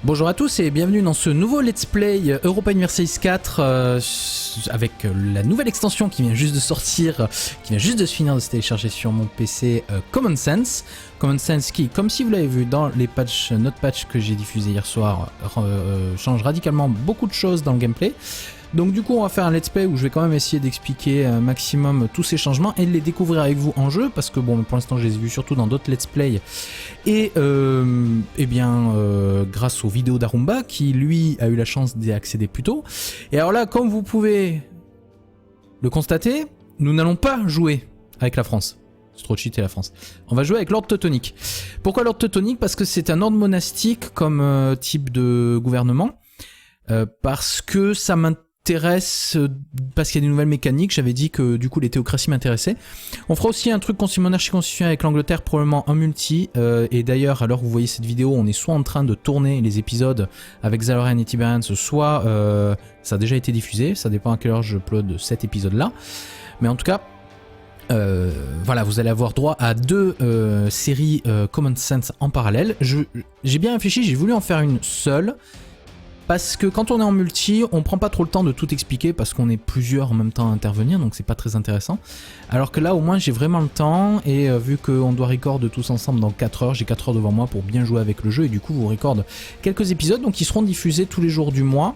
Bonjour à tous et bienvenue dans ce nouveau Let's Play Europa Universalis 4 avec la nouvelle extension qui vient juste de sortir, qui vient juste de se finir de se télécharger sur mon PC, Common Sense. Common Sense qui, comme si vous l'avez vu dans les patchs, notre patch que j'ai diffusé hier soir, change radicalement beaucoup de choses dans le gameplay. Donc du coup on va faire un let's play où je vais quand même essayer d'expliquer un maximum tous ces changements et de les découvrir avec vous en jeu parce que bon pour l'instant je les ai vus surtout dans d'autres let's play et grâce aux vidéos d'Arumba qui lui a eu la chance d'y accéder plus tôt. Et alors là comme vous pouvez le constater, nous n'allons pas jouer avec la France. C'est trop cheaté la France. On va jouer avec l'ordre teutonique. Pourquoi l'ordre teutonique? Parce que c'est un ordre monastique comme type de gouvernement. Parce que ça m'intéresse, parce qu'il y a des nouvelles mécaniques. J'avais dit que du coup les théocraties m'intéressaient. On fera aussi un truc monarchie constitutionnelle avec l'Angleterre, probablement en multi. Et d'ailleurs, à l'heure où vous voyez cette vidéo, on est soit en train de tourner les épisodes avec Zalorian et Tiberians, soit ça a déjà été diffusé. Ça dépend à quelle heure je upload cet épisode-là. Mais en tout cas, voilà, vous allez avoir droit à deux séries Common Sense en parallèle. J'ai bien réfléchi, j'ai voulu en faire une seule. Parce que quand on est en multi, on prend pas trop le temps de tout expliquer parce qu'on est plusieurs en même temps à intervenir, donc c'est pas très intéressant. Alors que là, au moins, j'ai vraiment le temps et vu qu'on doit record tous ensemble dans 4 heures, j'ai 4 heures devant moi pour bien jouer avec le jeu et du coup, vous record quelques épisodes, donc ils seront diffusés tous les jours du mois.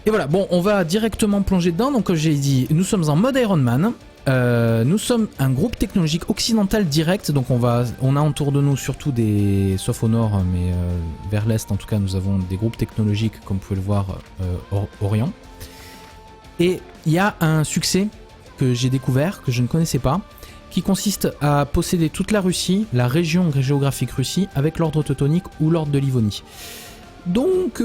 Et voilà, bon, on va directement plonger dedans. Donc comme j'ai dit, nous sommes en mode Iron Man. Nous sommes un groupe technologique occidental direct, donc on a autour de nous surtout des, sauf au nord, mais vers l'est en tout cas, nous avons des groupes technologiques comme vous pouvez le voir Orient. Et il y a un succès que j'ai découvert, que je ne connaissais pas, qui consiste à posséder toute la Russie, la région géographique Russie, avec l'ordre teutonique ou l'ordre de Livonie. Donc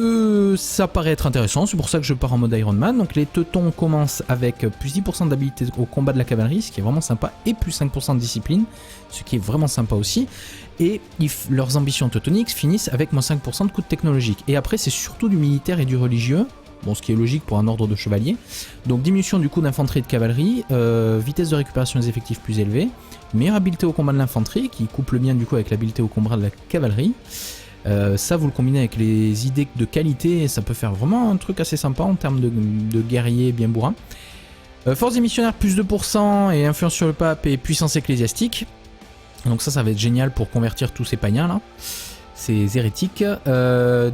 ça paraît être intéressant, c'est pour ça que je pars en mode Iron Man. Donc les teutons commencent avec plus 10% d'habilité au combat de la cavalerie, ce qui est vraiment sympa, et plus 5% de discipline, ce qui est vraiment sympa aussi. Et leurs ambitions teutoniques finissent avec moins 5% de coûts technologiques. Et après c'est surtout du militaire et du religieux, bon ce qui est logique pour un ordre de chevalier. Donc diminution du coût d'infanterie et de cavalerie, vitesse de récupération des effectifs plus élevée, meilleure habileté au combat de l'infanterie, qui couple bien du coup avec l'habileté au combat de la cavalerie. Ça vous le combinez avec les idées de qualité et ça peut faire vraiment un truc assez sympa en termes de guerrier bien bourrin. Force des missionnaires plus 2% et influence sur le pape et puissance ecclésiastique. Donc ça va être génial pour convertir tous ces païens là, ces hérétiques.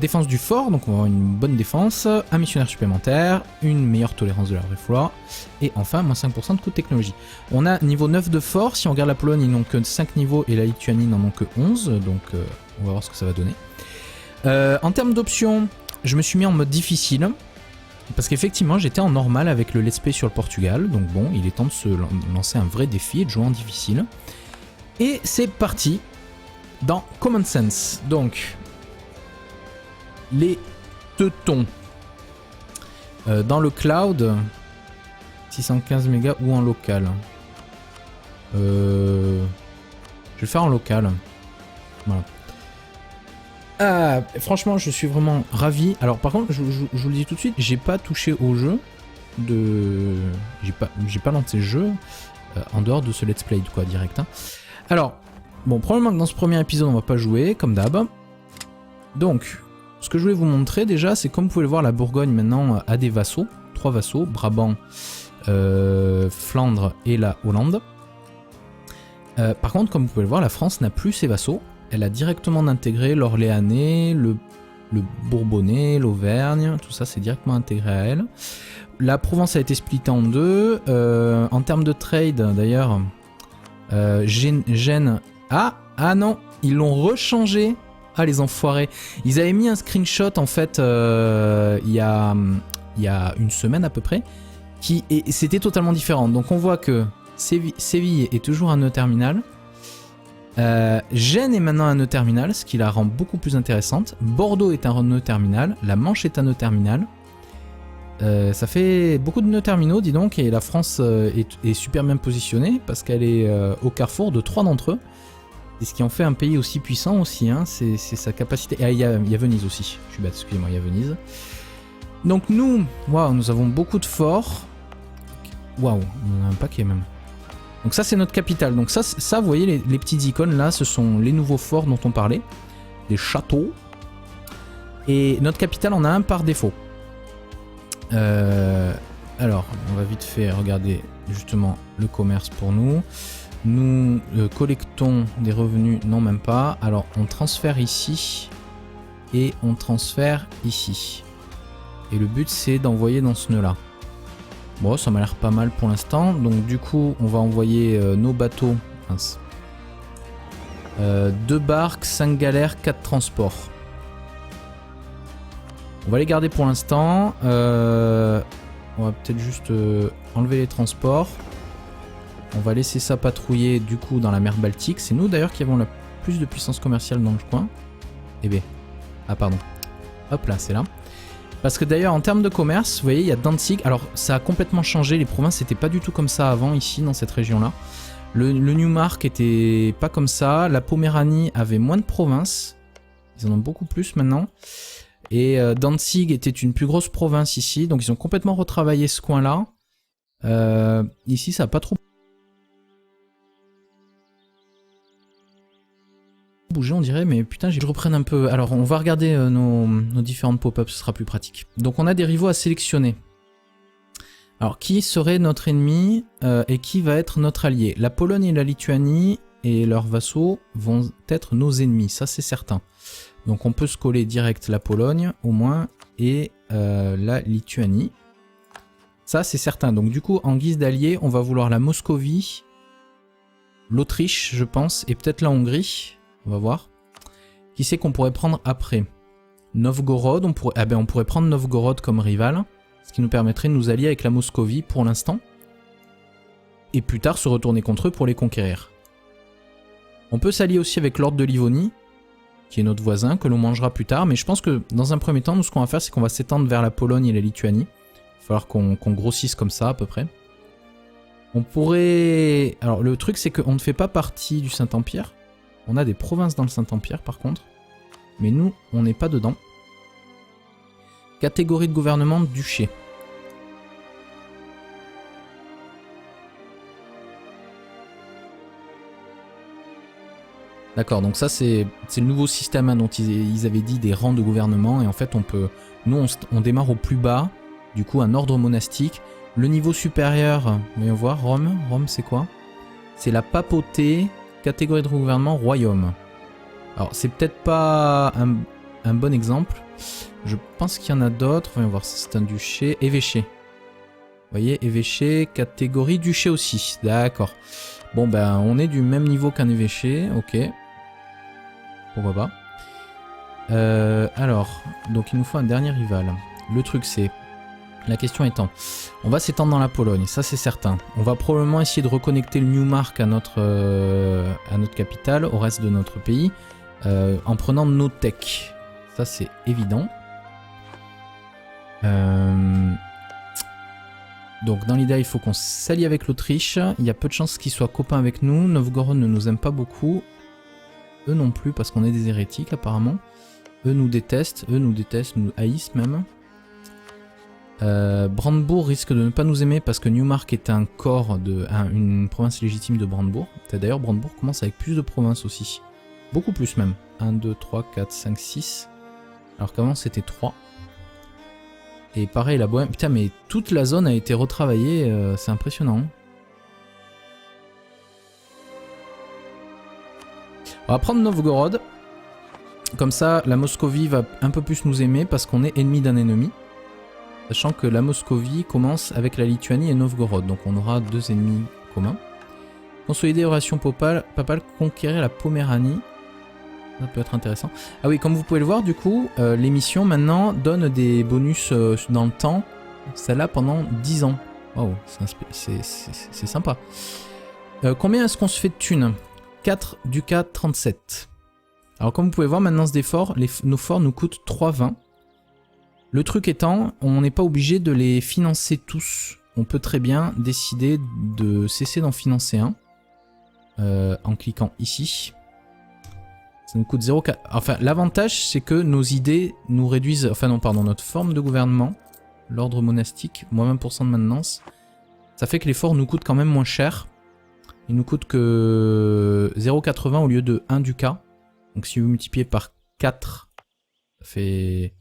Défense du fort, donc on va avoir une bonne défense, un missionnaire supplémentaire, une meilleure tolérance de la vraie foi et enfin moins 5% de coût de technologie. On a niveau 9 de fort, si on regarde la Pologne ils n'ont que 5 niveaux et la Lituanie n'en ont que 11, donc on va voir ce que ça va donner. En termes d'options, je me suis mis en mode difficile. Parce qu'effectivement j'étais en normal avec le let's play sur le Portugal. Donc bon, il est temps de se lancer un vrai défi et de jouer en difficile. Et c'est parti dans Common Sense. Donc, les teutons. Dans le cloud, 615 mégas ou en local. Je vais le faire en local. Voilà. Franchement, je suis vraiment ravi. Alors, par contre, je vous le dis tout de suite, j'ai pas touché au jeu de. J'ai pas lancé le jeu en dehors de ce let's play, quoi, direct. Hein. Alors, bon, probablement que dans ce premier épisode, on va pas jouer, comme d'hab. Donc, ce que je voulais vous montrer déjà, c'est comme vous pouvez le voir, la Bourgogne maintenant a des vassaux, 3 vassaux, Brabant, Flandre et la Hollande. Par contre, comme vous pouvez le voir, la France n'a plus ses vassaux. Elle a directement intégré l'Orléanais, le Bourbonnais, l'Auvergne, tout ça c'est directement intégré à elle. La Provence a été splittée en deux. En termes de trade, d'ailleurs, Gênes... Ah non, ils l'ont rechangé. Ah les enfoirés. Ils avaient mis un screenshot en fait il y a une semaine à peu près. Et c'était totalement différent. Donc on voit que Séville est toujours un nœud terminal. Gênes est maintenant un nœud terminal, ce qui la rend beaucoup plus intéressante. Bordeaux est un nœud terminal. La Manche est un nœud terminal. Ça fait beaucoup de nœuds terminaux, dis donc, et la France est super bien positionnée parce qu'elle est au carrefour de 3 d'entre eux. Et ce qui en fait un pays aussi puissant aussi, hein, c'est sa capacité. Ah, il y a Venise aussi, je suis bête, excusez-moi, il y a Venise. Donc nous, waouh, nous avons beaucoup de forts. Waouh, on en a un paquet même. Donc ça c'est notre capitale. Donc ça vous voyez les petites icônes là, ce sont les nouveaux forts dont on parlait. Des châteaux. Et notre capitale en a un par défaut. Alors, on va vite fait regarder justement le commerce pour nous. Nous collectons des revenus, non même pas. Alors, on transfère ici et on transfère ici. Et le but, c'est d'envoyer dans ce nœud-là. Bon, ça m'a l'air pas mal pour l'instant. Donc, du coup, on va envoyer nos bateaux. 2 barques, 5 galères, 4 transports. On va les garder pour l'instant. On va peut-être juste enlever les transports. On va laisser ça patrouiller du coup dans la mer Baltique. C'est nous d'ailleurs qui avons la plus de puissance commerciale dans le coin. Eh bien. Ah pardon. Hop là, c'est là. Parce que d'ailleurs en termes de commerce, vous voyez, il y a Danzig. Alors ça a complètement changé. Les provinces n'étaient pas du tout comme ça avant ici dans cette région-là. Le Newmark était pas comme ça. La Poméranie avait moins de provinces. Ils en ont beaucoup plus maintenant. Et Danzig était une plus grosse province ici. Donc ils ont complètement retravaillé ce coin-là. Ici ça n'a pas trop bougé on dirait. Mais putain, je reprenne un peu. Alors on va regarder nos différentes pop-ups. Ce sera plus pratique. Donc on a des rivaux à sélectionner. Alors, qui serait notre ennemi et qui va être notre allié? La Pologne et la Lituanie et leurs vassaux vont être nos ennemis, ça c'est certain. Donc on peut se coller direct la Pologne, au moins, et la Lituanie. Ça c'est certain. Donc du coup, en guise d'allié, on va vouloir la Moscovie, l'Autriche, je pense, et peut-être la Hongrie. On va voir. Qui c'est qu'on pourrait prendre après? Novgorod, on pourrait prendre Novgorod comme rival. Ce qui nous permettrait de nous allier avec la Moscovie pour l'instant. Et plus tard se retourner contre eux pour les conquérir. On peut s'allier aussi avec l'Ordre de Livonie, qui est notre voisin, que l'on mangera plus tard. Mais je pense que dans un premier temps, nous ce qu'on va faire, c'est qu'on va s'étendre vers la Pologne et la Lituanie. Il va falloir qu'on grossisse comme ça à peu près. On pourrait... Alors le truc c'est qu'on ne fait pas partie du Saint-Empire. On a des provinces dans le Saint-Empire par contre. Mais nous, on n'est pas dedans. Catégorie de gouvernement, duché. D'accord, donc ça c'est le nouveau système hein, dont ils avaient dit des rangs de gouvernement. Et en fait on peut... Nous on démarre au plus bas. Du coup un ordre monastique. Le niveau supérieur, voyons voir, Rome. Rome c'est quoi? C'est la papauté, catégorie de gouvernement, royaume. Alors c'est peut-être pas un bon exemple. Je pense qu'il y en a d'autres. Voyons voir si c'est un duché. Évêché. Vous voyez, évêché, catégorie duché aussi. D'accord. Bon ben on est du même niveau qu'un évêché. Ok. Pourquoi pas. Alors, donc il nous faut un dernier rival. Le truc c'est... La question étant, on va s'étendre dans la Pologne, ça c'est certain. On va probablement essayer de reconnecter le Newmark à notre capitale, au reste de notre pays, en prenant nos techs. Ça c'est évident. Donc dans l'idée il faut qu'on s'allie avec l'Autriche. Il y a peu de chances qu'ils soient copains avec nous. Novgorod ne nous aime pas beaucoup. Eux non plus parce qu'on est des hérétiques apparemment. Eux nous détestent, nous haïssent même. Brandebourg risque de ne pas nous aimer parce que Newmark est un corps de une province légitime de Brandebourg. D'ailleurs Brandebourg commence avec plus de provinces aussi. Beaucoup plus même. 1, 2, 3, 4, 5, 6. Alors qu'avant c'était 3. Et pareil la Bohème. Putain mais toute la zone a été retravaillée, c'est impressionnant. On va prendre Novgorod. Comme ça la Moscovie va un peu plus nous aimer parce qu'on est ennemi d'un ennemi. Sachant que la Moscovie commence avec la Lituanie et Novgorod, donc on aura deux ennemis communs. Consolider les relations papales, conquérir la Poméranie. Ça peut être intéressant. Ah oui, comme vous pouvez le voir, du coup, les missions maintenant donnent des bonus dans le temps. Celle-là pendant 10 ans. Waouh, c'est sympa. Combien est-ce qu'on se fait de thunes? 4 ducats 37. Alors comme vous pouvez voir, maintenant des forts, nos forts nous coûtent 3,20. Le truc étant, on n'est pas obligé de les financer tous. On peut très bien décider de cesser d'en financer un. En cliquant ici. Ça nous coûte 0,4. Enfin, l'avantage, c'est que nos idées nous réduisent... Enfin non, pardon, notre forme de gouvernement, l'ordre monastique, moins 20% de maintenance. Ça fait que les forts nous coûtent quand même moins cher. Ils nous coûtent que 0,80 au lieu de 1 ducat. Donc si vous multipliez par 4... fait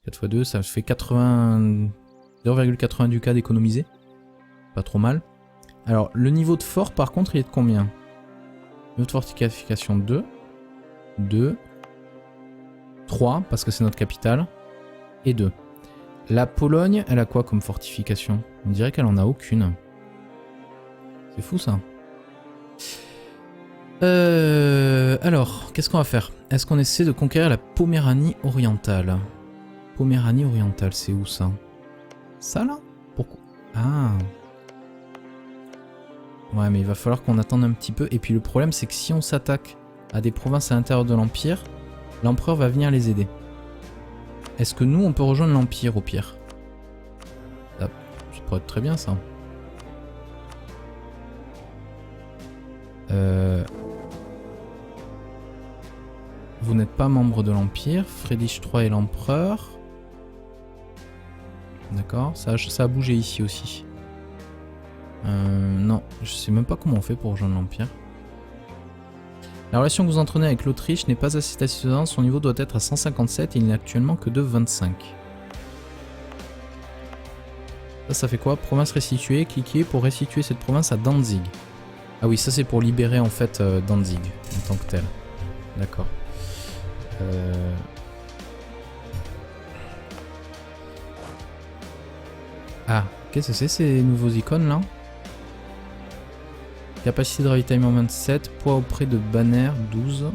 4 x 2, ça fait 0,80 ducats d'économiser. Pas trop mal. Alors, le niveau de fort, par contre, il est de combien? Niveau de fortification 2. 2. 3, parce que c'est notre capitale. Et 2. La Pologne, elle a quoi comme fortification? On dirait qu'elle en a aucune. C'est fou, ça. Alors, qu'est-ce qu'on va faire? Est-ce qu'on essaie de conquérir la Poméranie orientale? Poméranie orientale, c'est où, ça? Ça, là? Pourquoi? Ah. Ouais, mais il va falloir qu'on attende un petit peu. Et puis le problème, c'est que si on s'attaque à des provinces à l'intérieur de l'Empire, l'Empereur va venir les aider. Est-ce que nous, on peut rejoindre l'Empire, au pire? Ça pourrait être très bien, ça. Vous n'êtes pas membre de l'Empire. Friedrich III est l'Empereur. D'accord, ça a bougé ici aussi. Non, je sais même pas comment on fait pour rejoindre l'Empire. La relation que vous entretenez avec l'Autriche n'est pas assez satisfaisante, son niveau doit être à 157 et il n'est actuellement que de 25. Ça fait quoi? Province restituée, cliquez pour restituer cette province à Danzig. Ah oui, ça c'est pour libérer en fait Danzig en tant que tel. D'accord. Ah, qu'est-ce que c'est ces nouveaux icônes là? Capacité de ravitaillement 27, poids auprès de banner 12.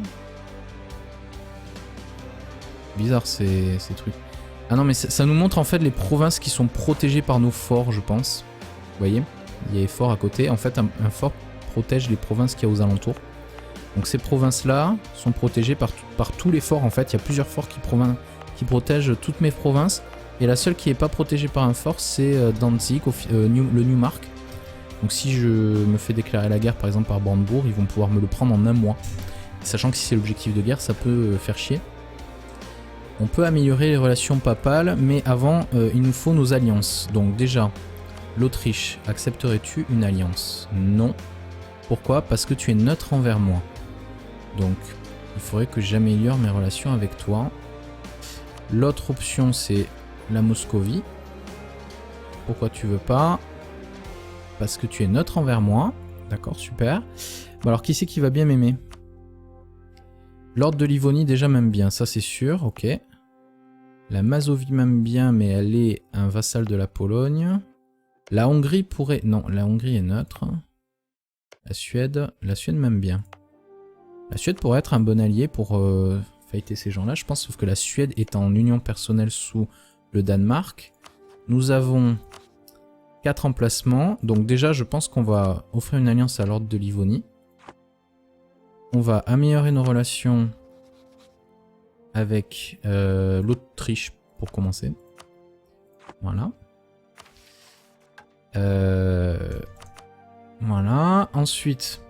Bizarre ces trucs. Ah non mais ça nous montre en fait les provinces qui sont protégées par nos forts je pense. Vous voyez? Il y a les forts à côté. En fait un fort protège les provinces qu'il y a aux alentours. Donc ces provinces là sont protégées par tous les forts en fait. Il y a plusieurs forts qui protègent toutes mes provinces. Et la seule qui n'est pas protégée par un fort c'est Danzig, le Neumark. Donc si je me fais déclarer la guerre par exemple par Brandebourg, ils vont pouvoir me le prendre en un mois. Sachant que si c'est l'objectif de guerre, ça peut faire chier. On peut améliorer les relations papales, mais avant, il nous faut nos alliances. Donc déjà, l'Autriche, accepterais-tu une alliance? Non. Pourquoi? Parce que tu es neutre envers moi. Donc, il faudrait que j'améliore mes relations avec toi. L'autre option, c'est la Moscovie. Pourquoi tu veux pas? Parce que tu es neutre envers moi. D'accord, super. Bon alors, qui c'est qui va bien m'aimer? L'ordre de Livonie déjà m'aime bien, ça c'est sûr, ok. La Mazovie m'aime bien, mais elle est un vassal de la Pologne. La Hongrie pourrait... Non, la Hongrie est neutre. La Suède m'aime bien. La Suède pourrait être un bon allié pour fighter ces gens-là, je pense, sauf que la Suède est en union personnelle sous le Danemark. Nous avons 4 emplacements, donc déjà je pense qu'on va offrir une alliance à l'ordre de Livonie. On va améliorer nos relations avec l'Autriche pour commencer. Voilà. Voilà. Ensuite,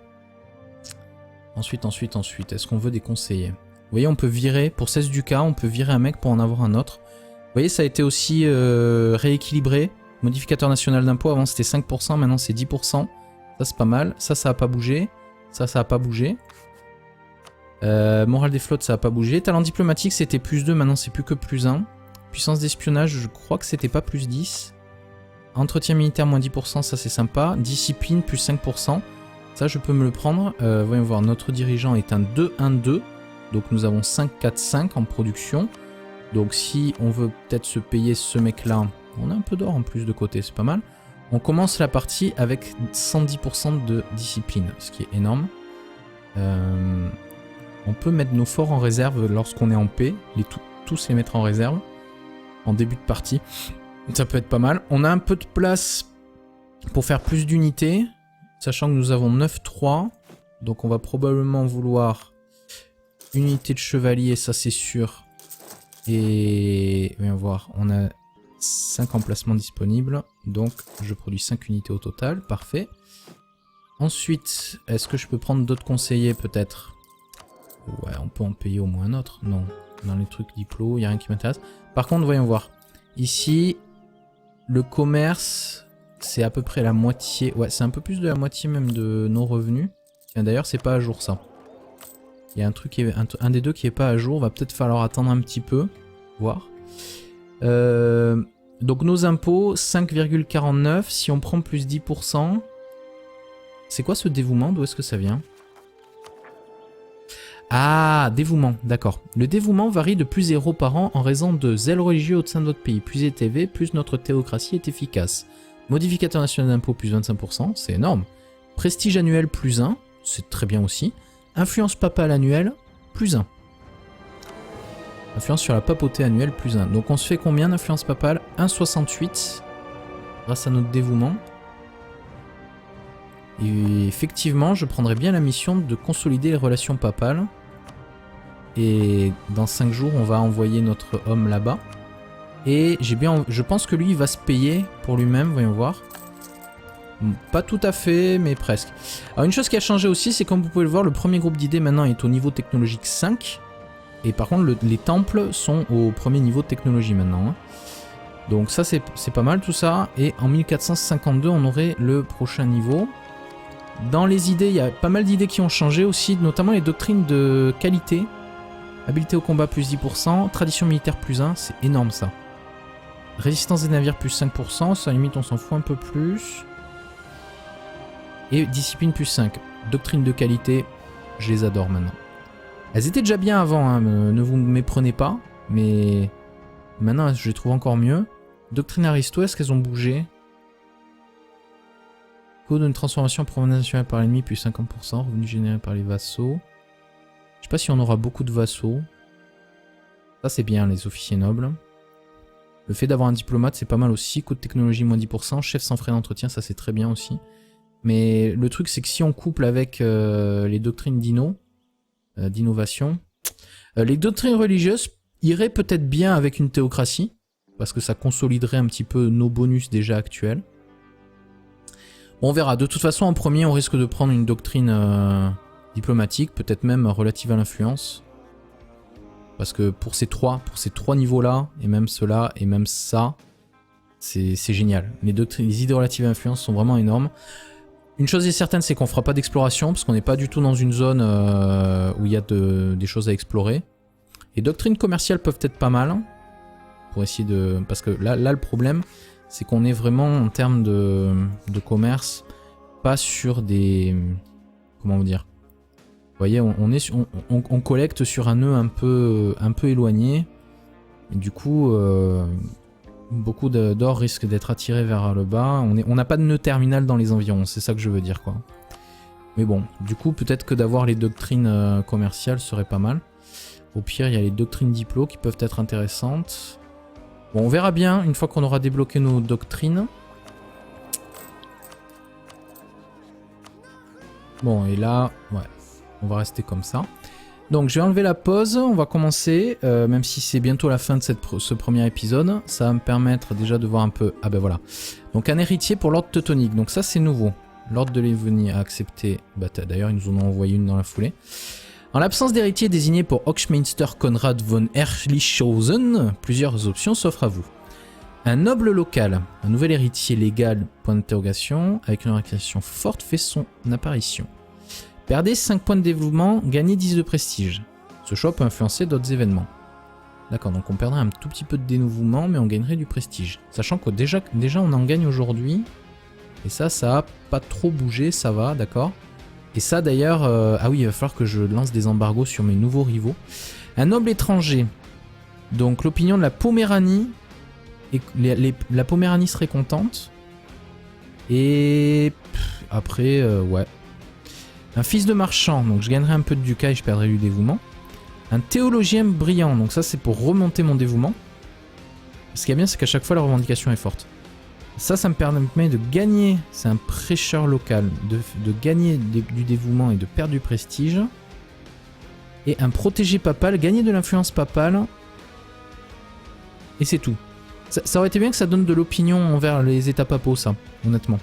est-ce qu'on veut des conseillers? Vous voyez, on peut virer, pour 16 ducats, on peut virer un mec pour en avoir un autre. Vous voyez, ça a été aussi rééquilibré. Modificateur national d'impôt, avant c'était 5%, maintenant c'est 10%. Ça c'est pas mal. Ça a pas bougé. Ça a pas bougé. Morale des flottes, ça a pas bougé. Talent diplomatique, c'était plus 2, maintenant c'est plus que plus 1. Puissance d'espionnage, je crois que c'était pas plus 10. Entretien militaire, moins 10%, ça c'est sympa. Discipline, plus 5%. Ça, je peux me le prendre. Voyons voir, notre dirigeant est un 2-1-2. Donc nous avons 5-4-5 en production. Donc si on veut peut-être se payer ce mec-là, on a un peu d'or en plus de côté, c'est pas mal. On commence la partie avec 110% de discipline, ce qui est énorme. On peut mettre nos forts en réserve lorsqu'on est en paix, tous les mettre en réserve, en début de partie. Ça peut être pas mal. On a un peu de place pour faire plus d'unités, sachant que nous avons 9-3. Donc on va probablement vouloir une unité de chevalier, ça c'est sûr. Et voyons voir, on a 5 emplacements disponibles, donc je produis 5 unités au total, parfait. Ensuite, est-ce que je peux prendre d'autres conseillers peut-être? Ouais, on peut en payer au moins un autre. Non, dans les trucs diplo, il n'y a rien qui m'intéresse. Par contre, voyons voir. Ici, le commerce, c'est à peu près la moitié. Ouais, c'est un peu plus de la moitié même de nos revenus. D'ailleurs, c'est pas à jour ça. Il y a un truc, un des deux qui est pas à jour. Va peut-être falloir attendre un petit peu. voir. Donc nos impôts, 5,49. Si on prend plus 10%, c'est quoi ce dévouement? D'où est-ce que ça vient? Ah, dévouement, d'accord. Le dévouement varie de plus 0 par an en raison de zèle religieux au sein de notre pays. Plus est élevé, plus notre théocratie est efficace. Modificateur national d'impôt, plus 25%, c'est énorme. Prestige annuel, plus 1, c'est très bien aussi. Influence papale annuelle, plus 1. Influence sur la papauté annuelle, plus 1. Donc on se fait combien d'influence papale? 1,68 grâce à notre dévouement. Et effectivement, je prendrais bien la mission de consolider les relations papales. Et dans 5 jours, on va envoyer notre homme là-bas. Et je pense que lui, il va se payer pour lui-même, voyons voir. Pas tout à fait, mais presque. Alors une chose qui a changé aussi, c'est comme vous pouvez le voir, le premier groupe d'idées maintenant est au niveau technologique 5. Et par contre, les temples sont au premier niveau de technologie maintenant. Hein. Donc ça, c'est pas mal tout ça. Et en 1452, on aurait le prochain niveau. Dans les idées, il y a pas mal d'idées qui ont changé aussi, notamment les doctrines de qualité. Habileté au combat plus 10%, tradition militaire plus 1, c'est énorme ça. Résistance des navires plus 5%, ça limite on s'en fout un peu plus. Et discipline plus 5. Doctrine de qualité, je les adore maintenant. Elles étaient déjà bien avant, hein, ne vous méprenez pas, mais maintenant je les trouve encore mieux. Doctrine aristo, est-ce qu'elles ont bougé? Coût d'une transformation en provenance nationale par l'ennemi plus 50%, revenu généré par les vassaux. Je sais pas si on aura beaucoup de vassaux. Ça c'est bien les officiers nobles. Le fait d'avoir un diplomate c'est pas mal aussi. Coût de technologie moins 10%. Chef sans frais d'entretien, ça c'est très bien aussi. Mais le truc c'est que si on couple avec les doctrines d'innovation, les doctrines religieuses iraient peut-être bien avec une théocratie. Parce que ça consoliderait un petit peu nos bonus déjà actuels. Bon, on verra. De toute façon en premier on risque de prendre une doctrine diplomatique. Peut-être même relative à l'influence. Parce que pour ces trois niveaux-là, et même ceux-là, et même ça, c'est génial. Les idées relatives à l'influence sont vraiment énormes. Une chose est certaine, c'est qu'on fera pas d'exploration, parce qu'on n'est pas du tout dans une zone où il y a des choses à explorer. Les doctrines commerciales peuvent être pas mal, pour essayer de... Parce que là le problème, c'est qu'on est vraiment, en termes de commerce, pas sur des... Comment vous dire? Vous voyez, on collecte sur un nœud un peu éloigné. Et du coup, beaucoup d'or risque d'être attiré vers le bas. On n'a pas de nœud terminal dans les environs, c'est ça que je veux dire, quoi. Mais bon, du coup, peut-être que d'avoir les doctrines commerciales serait pas mal. Au pire, il y a les doctrines diplo qui peuvent être intéressantes. Bon, on verra bien une fois qu'on aura débloqué nos doctrines. Bon, et là, ouais. On va rester comme ça. Donc je vais enlever la pause, on va commencer, même si c'est bientôt la fin de ce premier épisode. Ça va me permettre déjà de voir un peu... Ah ben voilà. Donc un héritier pour l'ordre teutonique, donc ça c'est nouveau. L'ordre de Lévonie a accepté... Bah, d'ailleurs ils nous en ont envoyé une dans la foulée. En l'absence d'héritier désigné pour Hochmeister Konrad von Ehrlichhausen, plusieurs options s'offrent à vous. Un noble local, un nouvel héritier légal, point d'interrogation, avec une organisation forte fait son apparition. Perdez 5 points de développement, gagnez 10 de prestige. Ce choix peut influencer d'autres événements. D'accord, donc on perdrait un tout petit peu de dénouement, mais on gagnerait du prestige. Sachant que déjà on en gagne aujourd'hui. Et ça a pas trop bougé, ça va, d'accord. Et ça d'ailleurs, ah oui, il va falloir que je lance des embargos sur mes nouveaux rivaux. Un noble étranger. Donc l'opinion de la Poméranie. Et la Poméranie serait contente. Et après, ouais. Un fils de marchand, donc je gagnerai un peu de ducat et je perdrai du dévouement. Un théologien brillant, donc ça c'est pour remonter mon dévouement. Ce qui est bien, c'est qu'à chaque fois la revendication est forte. Ça me permet de gagner, c'est un prêcheur local, de gagner du dévouement et de perdre du prestige. Et un protégé papal, gagner de l'influence papale. Et c'est tout. Ça aurait été bien que ça donne de l'opinion envers les états papaux, ça, honnêtement.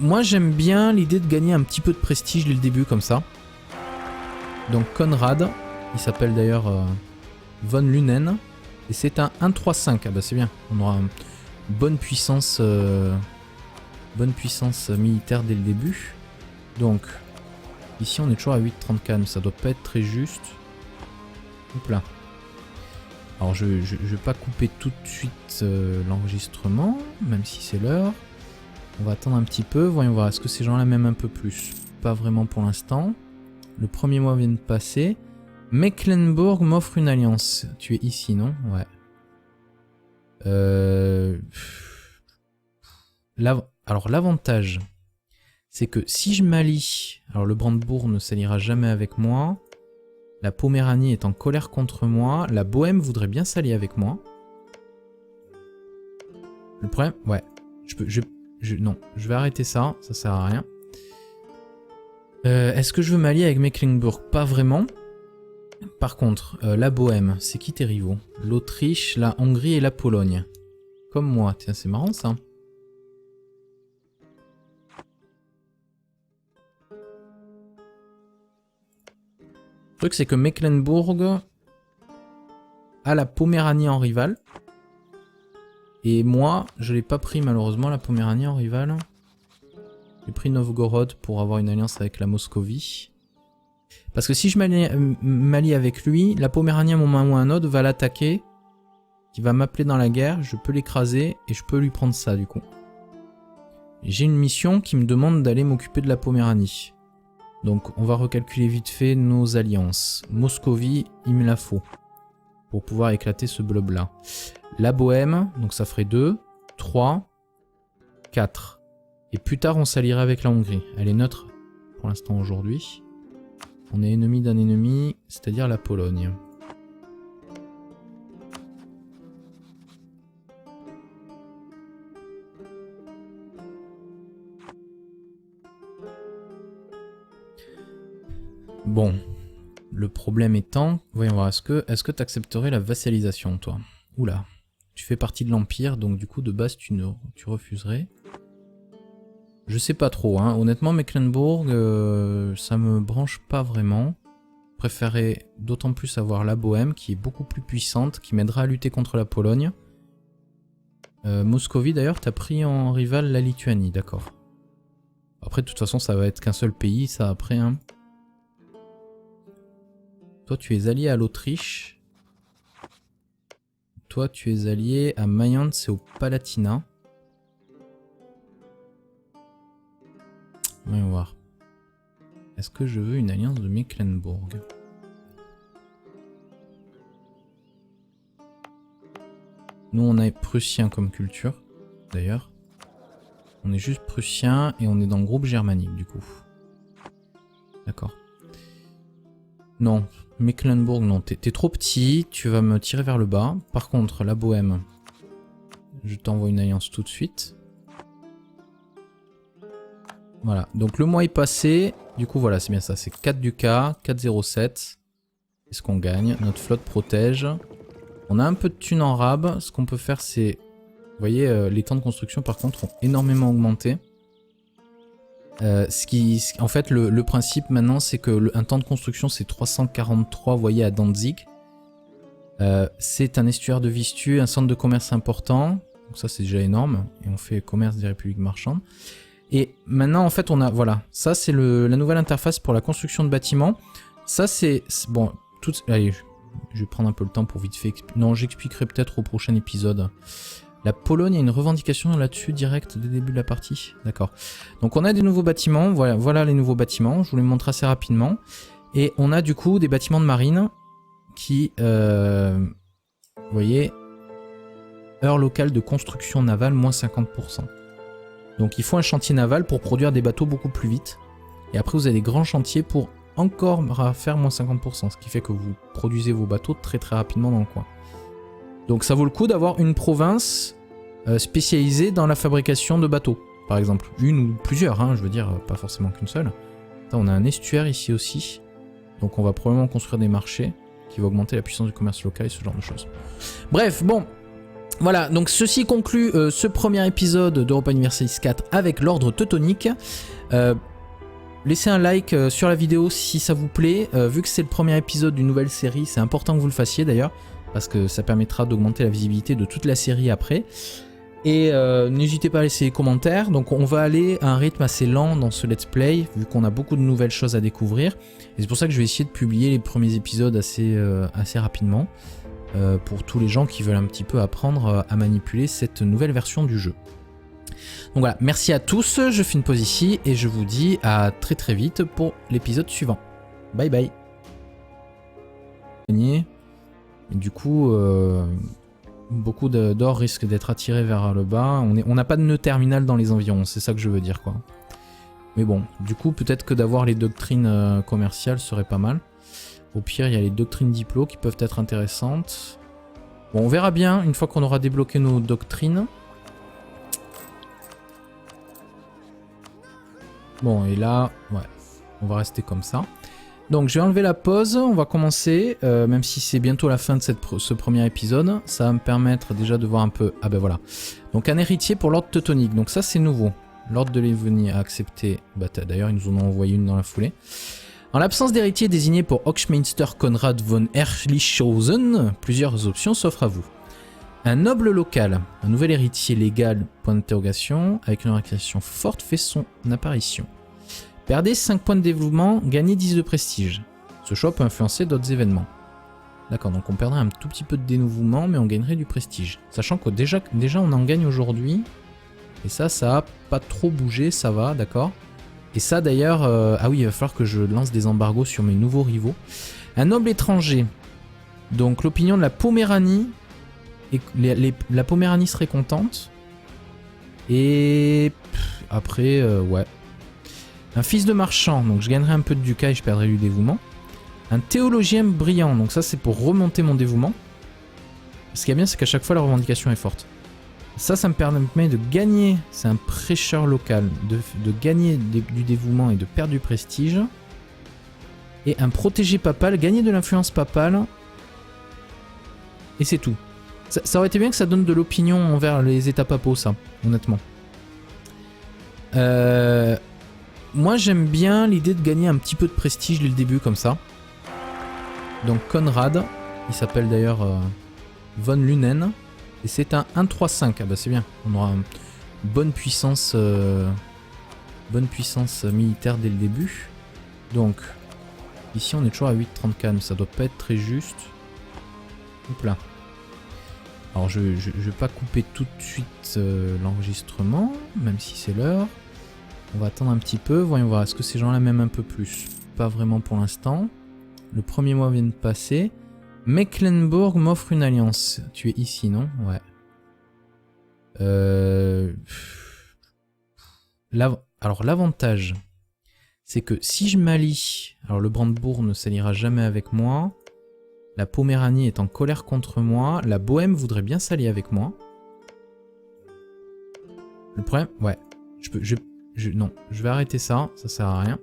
Moi j'aime bien l'idée de gagner un petit peu de prestige dès le début comme ça. Donc Konrad, il s'appelle d'ailleurs von Lunen. Et c'est un 1-3-5, ah bah c'est bien, on aura une bonne puissance militaire dès le début. Donc ici on est toujours à 8-34, mais ça doit pas être très juste. Hop là. Alors je vais pas couper tout de suite l'enregistrement, même si c'est l'heure. On va attendre un petit peu, voyons voir, est-ce que ces gens-là m'aiment un peu plus? Pas vraiment pour l'instant. Le premier mois vient de passer. Mecklenburg m'offre une alliance. Tu es ici, non? Ouais. Alors l'avantage, c'est que si je m'allie... Alors le Brandebourg ne s'alliera jamais avec moi. La Poméranie est en colère contre moi. La Bohème voudrait bien s'allier avec moi. Le problème... Ouais. Non, je vais arrêter ça. Ça sert à rien. Est-ce que je veux m'allier avec Mecklenburg? Pas vraiment. Par contre, la Bohème, c'est qui tes rivaux? L'Autriche, la Hongrie et la Pologne. Comme moi. Tiens, c'est marrant ça. Le truc, c'est que Mecklenburg a la Poméranie en rival. Et moi, je l'ai pas pris malheureusement, la Poméranie en rival. J'ai pris Novgorod pour avoir une alliance avec la Moscovie. Parce que si je m'allie avec lui, la Poméranie à un moment ou à un autre va l'attaquer. Il va m'appeler dans la guerre, je peux l'écraser et je peux lui prendre ça du coup. J'ai une mission qui me demande d'aller m'occuper de la Poméranie. Donc on va recalculer vite fait nos alliances. Moscovie, il me la faut. Pour pouvoir éclater ce blob là. La Bohème, donc ça ferait 2, 3, 4. Et plus tard on s'allierait avec la Hongrie. Elle est neutre pour l'instant aujourd'hui. On est ennemi d'un ennemi, c'est-à-dire la Pologne. Bon, le problème étant, voyons voir, est-ce que tu accepterais la vassalisation, toi? Oula, tu fais partie de l'Empire, donc du coup, de base, tu refuserais. Je sais pas trop, hein. Honnêtement, Mecklenburg, ça me branche pas vraiment. Je préférerais d'autant plus avoir la Bohème, qui est beaucoup plus puissante, qui m'aidera à lutter contre la Pologne. Moscovie, d'ailleurs, t'as pris en rival la Lituanie, d'accord. Après, de toute façon, ça va être qu'un seul pays, ça, après, hein. Toi, tu es allié à l'Autriche. Toi, tu es allié à Mayence et au Palatinat. Voyons voir. Est-ce que je veux une alliance de Mecklenburg? Nous, on est prussien comme culture, d'ailleurs. On est juste prussien et on est dans le groupe germanique, du coup. D'accord. Non, Mecklenburg, non. T'es trop petit, tu vas me tirer vers le bas. Par contre, la Bohème, je t'envoie une alliance tout de suite. Voilà, donc le mois est passé. Du coup, voilà, c'est bien ça. C'est 4 ducats, 4,07. Est-ce qu'on gagne? Notre flotte protège. On a un peu de thunes en rab. Ce qu'on peut faire, c'est... Vous voyez, les temps de construction, par contre, ont énormément augmenté. En fait, le principe maintenant, c'est que un temps de construction, c'est 343, vous voyez, à Danzig. C'est un estuaire de Vistule, un centre de commerce important. Donc ça, c'est déjà énorme. Et on fait commerce des républiques marchandes. Et maintenant, en fait, on a... Voilà, ça, c'est la nouvelle interface pour la construction de bâtiments. Ça, c'est... Bon, allez, je vais prendre un peu le temps pour vite fait... Non, j'expliquerai peut-être au prochain épisode. La Pologne a une revendication là-dessus directe dès le début de la partie. D'accord. Donc on a des nouveaux bâtiments. Voilà les nouveaux bâtiments. Je vous les montre assez rapidement. Et on a du coup des bâtiments de marine qui... vous voyez... Heure locale de construction navale, moins 50%. Donc il faut un chantier naval pour produire des bateaux beaucoup plus vite. Et après vous avez des grands chantiers pour encore faire moins 50%. Ce qui fait que vous produisez vos bateaux très très rapidement dans le coin. Donc ça vaut le coup d'avoir une province spécialisée dans la fabrication de bateaux, par exemple. Une ou plusieurs, hein, je veux dire, pas forcément qu'une seule. Là, on a un estuaire ici aussi. Donc on va probablement construire des marchés qui vont augmenter la puissance du commerce local et ce genre de choses. Bref, bon, voilà, donc ceci conclut ce premier épisode d'Europa Universalis 4 avec l'ordre teutonique. Laissez un like sur la vidéo si ça vous plaît. Vu que c'est le premier épisode d'une nouvelle série, c'est important que vous le fassiez d'ailleurs, parce que ça permettra d'augmenter la visibilité de toute la série après. Et n'hésitez pas à laisser les commentaires. Donc on va aller à un rythme assez lent dans ce let's play, vu qu'on a beaucoup de nouvelles choses à découvrir. Et c'est pour ça que je vais essayer de publier les premiers épisodes assez rapidement, pour tous les gens qui veulent un petit peu apprendre à manipuler cette nouvelle version du jeu. Donc voilà, merci à tous, je fais une pause ici, et je vous dis à très très vite pour l'épisode suivant. Bye bye. Et du coup... beaucoup d'or risque d'être attiré vers le bas. On n'a pas de nœud terminal dans les environs, c'est ça que je veux dire, quoi. Mais bon, du coup, peut-être que d'avoir les doctrines commerciales serait pas mal. Au pire, il y a les doctrines diplo qui peuvent être intéressantes. Bon, on verra bien une fois qu'on aura débloqué nos doctrines. Bon, et là, ouais, on va rester comme ça. Donc je vais enlever la pause, on va commencer, même si c'est bientôt la fin de ce premier épisode, ça va me permettre déjà de voir un peu... Ah ben voilà. Donc un héritier pour l'ordre teutonique, donc ça c'est nouveau. L'ordre de Lévonie a accepté, bah, d'ailleurs ils nous en ont envoyé une dans la foulée. En l'absence d'héritier désigné pour Hochmeister Konrad von Ehrlichhausen, plusieurs options s'offrent à vous. Un noble local, un nouvel héritier légal, point d'interrogation, avec une organisation forte fait son apparition. Perdez 5 points de développement, gagnez 10 de prestige. Ce choix peut influencer d'autres événements. D'accord, donc on perdrait un tout petit peu de dénouement, mais on gagnerait du prestige. Sachant que déjà on en gagne aujourd'hui. Et ça a pas trop bougé, ça va, d'accord. Et ça d'ailleurs, ah oui, il va falloir que je lance des embargos sur mes nouveaux rivaux. Un noble étranger. Donc l'opinion de la Poméranie. Et la Poméranie serait contente. Et après, ouais. Un fils de marchand, donc je gagnerai un peu de ducat et je perdrai du dévouement. Un théologien brillant, donc ça c'est pour remonter mon dévouement. Ce qui est bien, c'est qu'à chaque fois la revendication est forte. Ça me permet de gagner, c'est un prêcheur local, de gagner du dévouement et de perdre du prestige. Et un protégé papal, gagner de l'influence papale. Et c'est tout. Ça aurait été bien que ça donne de l'opinion envers les états papaux, ça, honnêtement. Moi j'aime bien l'idée de gagner un petit peu de prestige dès le début comme ça. Donc Konrad, il s'appelle d'ailleurs von Lunen. Et c'est un 1-3-5, ah bah c'est bien, on aura une bonne puissance militaire dès le début. Donc ici on est toujours à 8-34, ça doit pas être très juste. Hop là. Alors je vais pas couper tout de suite l'enregistrement, même si c'est l'heure. On va attendre un petit peu, voyons voir, est-ce que ces gens-là m'aiment un peu plus? Pas vraiment pour l'instant. Le premier mois vient de passer. Mecklenburg m'offre une alliance. Tu es ici, non? Ouais. Alors l'avantage, c'est que si je m'allie... Alors le Brandebourg ne s'alliera jamais avec moi. La Poméranie est en colère contre moi. La Bohème voudrait bien s'allier avec moi. Le problème... Ouais. Non, je vais arrêter ça, ça sert à rien.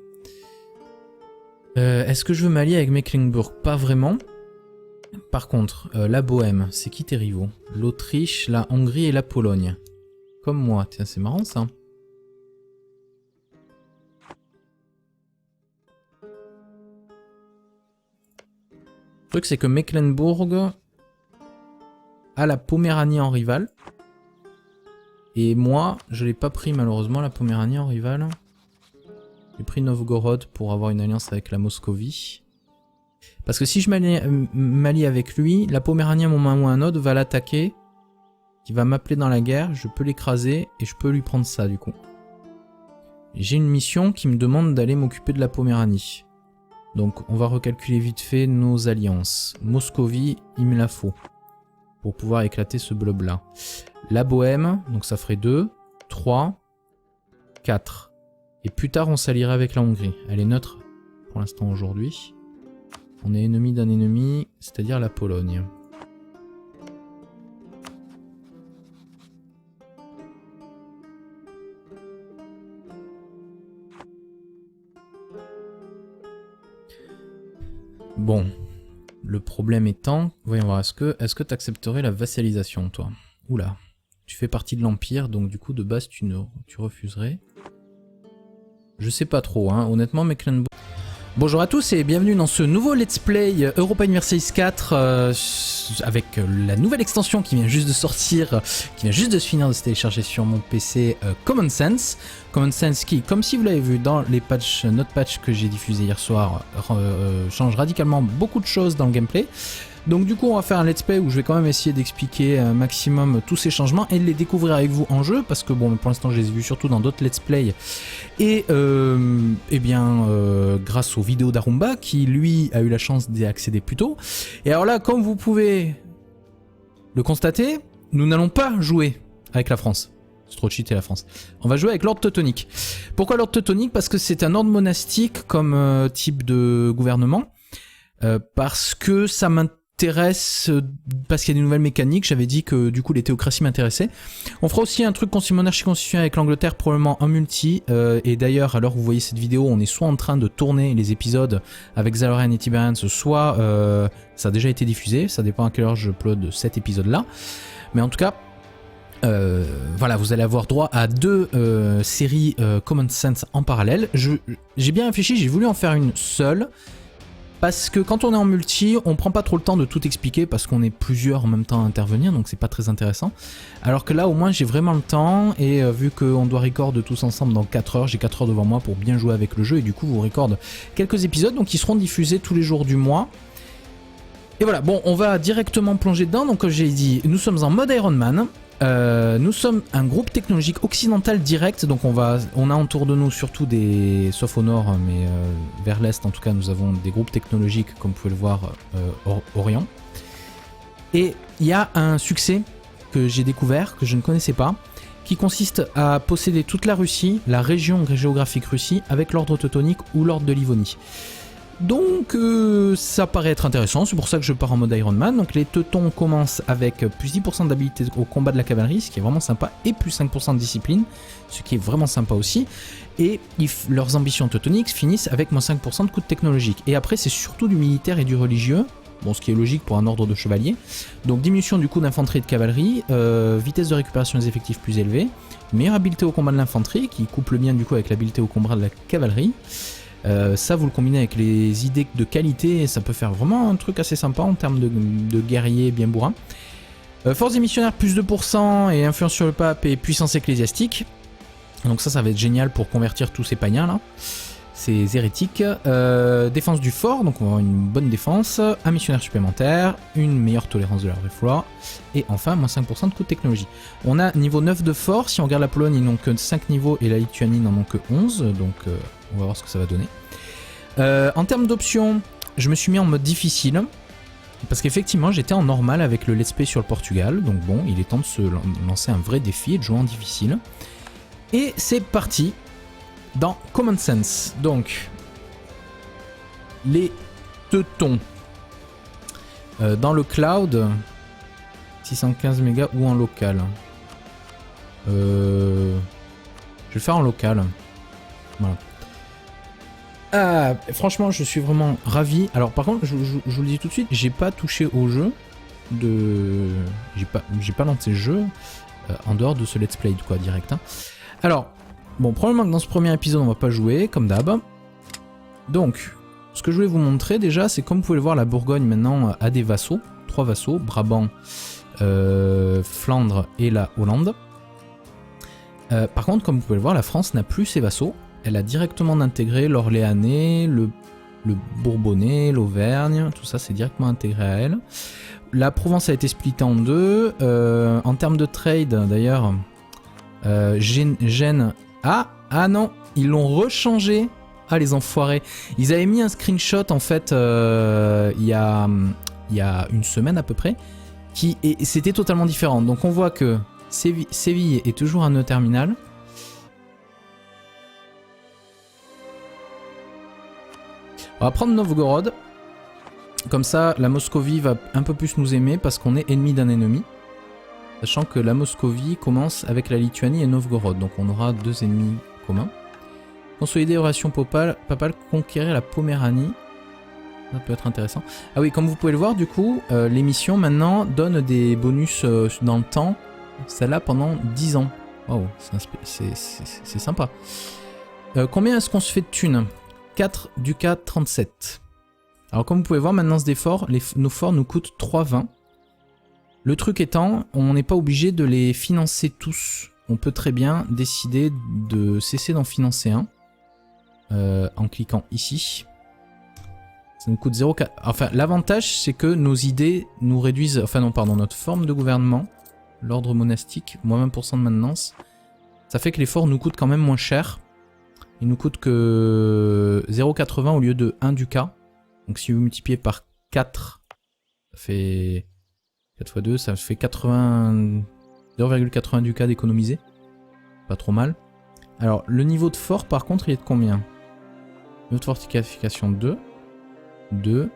Est-ce que je veux m'allier avec Mecklenburg? Pas vraiment. Par contre, la Bohème, c'est qui tes rivaux? L'Autriche, la Hongrie et la Pologne. Comme moi, tiens, c'est marrant ça. Le truc, c'est que Mecklenburg a la Poméranie en rival. Et moi, je l'ai pas pris malheureusement, la Poméranie en rival. J'ai pris Novgorod pour avoir une alliance avec la Moscovie. Parce que si je m'allie avec lui, la Poméranie à un moment ou à un autre va l'attaquer. Qui va m'appeler dans la guerre, je peux l'écraser et je peux lui prendre ça du coup. J'ai une mission qui me demande d'aller m'occuper de la Poméranie. Donc on va recalculer vite fait nos alliances. Moscovie, il me la faut. Pour pouvoir éclater ce blob là. La Bohème, donc ça ferait 2, 3, 4. Et plus tard on s'allierait avec la Hongrie. Elle est neutre pour l'instant aujourd'hui. On est ennemi d'un ennemi, c'est-à-dire la Pologne. Bon, le problème étant, voyons voir, est-ce que tu accepterais la vassalisation, toi? Oula, tu fais partie de l'Empire, donc du coup de base tu refuserais. Je sais pas trop, hein, honnêtement Mecklenburg... Bonjour à tous et bienvenue dans ce nouveau Let's Play Europa Universalis 4 avec la nouvelle extension qui vient juste de sortir, qui vient juste de se finir de se télécharger sur mon PC, Common Sense. Common Sense qui, comme si vous l'avez vu dans les patchs, notre patch que j'ai diffusé hier soir, change radicalement beaucoup de choses dans le gameplay. Donc du coup on va faire un let's play où je vais quand même essayer d'expliquer un maximum tous ces changements et de les découvrir avec vous en jeu parce que bon pour l'instant je les ai vus surtout dans d'autres let's play et grâce aux vidéos d'Arumba qui lui a eu la chance d'y accéder plus tôt. Et alors là comme vous pouvez le constater, nous n'allons pas jouer avec la France. C'est trop cheaté la France. On va jouer avec l'ordre teutonique. Pourquoi l'ordre teutonique? Parce que c'est un ordre monastique comme type de gouvernement. Parce que ça m'intéresse, parce qu'il y a des nouvelles mécaniques. J'avais dit que du coup les théocraties m'intéressaient. On fera aussi un truc monarchie constitutionnelle avec l'Angleterre, probablement en multi. Et d'ailleurs, à l'heure où vous voyez cette vidéo, on est soit en train de tourner les épisodes avec Zalorian et Tiberians, soit ça a déjà été diffusé. Ça dépend à quelle heure je upload cet épisode-là. Mais en tout cas, voilà, vous allez avoir droit à deux séries Common Sense en parallèle. J'ai bien réfléchi, j'ai voulu en faire une seule. Parce que quand on est en multi, on prend pas trop le temps de tout expliquer parce qu'on est plusieurs en même temps à intervenir, donc c'est pas très intéressant. Alors que là, au moins, j'ai vraiment le temps et vu qu'on doit record tous ensemble dans 4 heures, j'ai 4 heures devant moi pour bien jouer avec le jeu et du coup, vous record quelques épisodes, donc ils seront diffusés tous les jours du mois. Et voilà, bon, on va directement plonger dedans. Donc, comme j'ai dit, nous sommes en mode Iron Man. Nous sommes un groupe technologique occidental direct, donc on a autour de nous surtout des, sauf au nord, mais vers l'est en tout cas, nous avons des groupes technologiques, comme vous pouvez le voir, Orient. Et il y a un succès que j'ai découvert, que je ne connaissais pas, qui consiste à posséder toute la Russie, la région géographique Russie, avec l'ordre teutonique ou l'ordre de Livonie. Donc ça paraît être intéressant, c'est pour ça que je pars en mode Iron Man. Donc les teutons commencent avec plus 10% d'habilité au combat de la cavalerie, ce qui est vraiment sympa, et plus 5% de discipline, ce qui est vraiment sympa aussi. Et leurs ambitions teutoniques finissent avec moins 5% de coûts technologiques. Et après c'est surtout du militaire et du religieux, bon ce qui est logique pour un ordre de chevalier. Donc diminution du coût d'infanterie et de cavalerie, vitesse de récupération des effectifs plus élevée, meilleure habileté au combat de l'infanterie, qui couple bien du coup avec l'habileté au combat de la cavalerie. Ça vous le combinez avec les idées de qualité et ça peut faire vraiment un truc assez sympa en termes de guerrier bien bourrin. Force des missionnaires plus 2% et influence sur le pape et puissance ecclésiastique. Donc ça va être génial pour convertir tous ces païens là, ces hérétiques. Défense du fort, donc on va avoir une bonne défense, un missionnaire supplémentaire, une meilleure tolérance de la vraie foi et enfin moins 5% de coût de technologie. On a niveau 9 de fort, si on regarde la Pologne ils n'ont que 5 niveaux et la Lituanie n'en ont que 11, donc on va voir ce que ça va donner. En termes d'options, je me suis mis en mode difficile. Parce qu'effectivement, j'étais en normal avec le let's play sur le Portugal. Donc bon, il est temps de se lancer un vrai défi et de jouer en difficile. Et c'est parti dans Common Sense. Donc, les teutons. Dans le cloud, 615 mégas ou en local. Je vais le faire en local. Voilà. Franchement, je suis vraiment ravi. Alors, par contre, je vous le dis tout de suite, j'ai pas touché au jeu j'ai pas lancé le jeu en dehors de ce let's play, quoi, direct. Hein. Alors, bon, probablement que dans ce premier épisode, on va pas jouer, comme d'hab. Donc, ce que je voulais vous montrer déjà, c'est comme vous pouvez le voir, la Bourgogne maintenant a des vassaux, 3 vassaux, Brabant, Flandre et la Hollande. Par contre, comme vous pouvez le voir, la France n'a plus ses vassaux. Elle a directement intégré l'Orléanais, le Bourbonnais, l'Auvergne, tout ça c'est directement intégré à elle. La Provence a été splittée en deux. En termes de trade d'ailleurs, Gênes... Ah non, ils l'ont rechangé. Ah les enfoirés. Ils avaient mis un screenshot en fait il y a une semaine à peu près. Et c'était totalement différent. Donc on voit que Séville est toujours un nœud terminal. On va prendre Novgorod. Comme ça, la Moscovie va un peu plus nous aimer parce qu'on est ennemi d'un ennemi. Sachant que la Moscovie commence avec la Lituanie et Novgorod. Donc on aura 2 ennemis communs. Consolider les relations papales, conquérir la Poméranie. Ça peut être intéressant. Ah oui, comme vous pouvez le voir, du coup, les missions maintenant donnent des bonus dans le temps. Celle-là pendant 10 ans. Waouh, c'est sympa. Combien est-ce qu'on se fait de thunes? 4 ducats 37. Alors comme vous pouvez voir maintenant des forts, nos forts nous coûtent 3,20. Le truc étant, on n'est pas obligé de les financer tous. On peut très bien décider de cesser d'en financer un en cliquant ici. Ça nous coûte 0,4. Enfin, l'avantage, c'est que nos idées nous réduisent... Enfin non, pardon, notre forme de gouvernement, l'ordre monastique, moins 20% de maintenance. Ça fait que les forts nous coûtent quand même moins cher. Ils nous coûtent que 0,80 au lieu de 1 ducat. Donc si vous multipliez par 4, ça fait 4 x 2, ça fait 0,80 ducat d'économiser. Pas trop mal. Alors, le niveau de fort, par contre, il est de combien? Niveau de fortification 2. 2,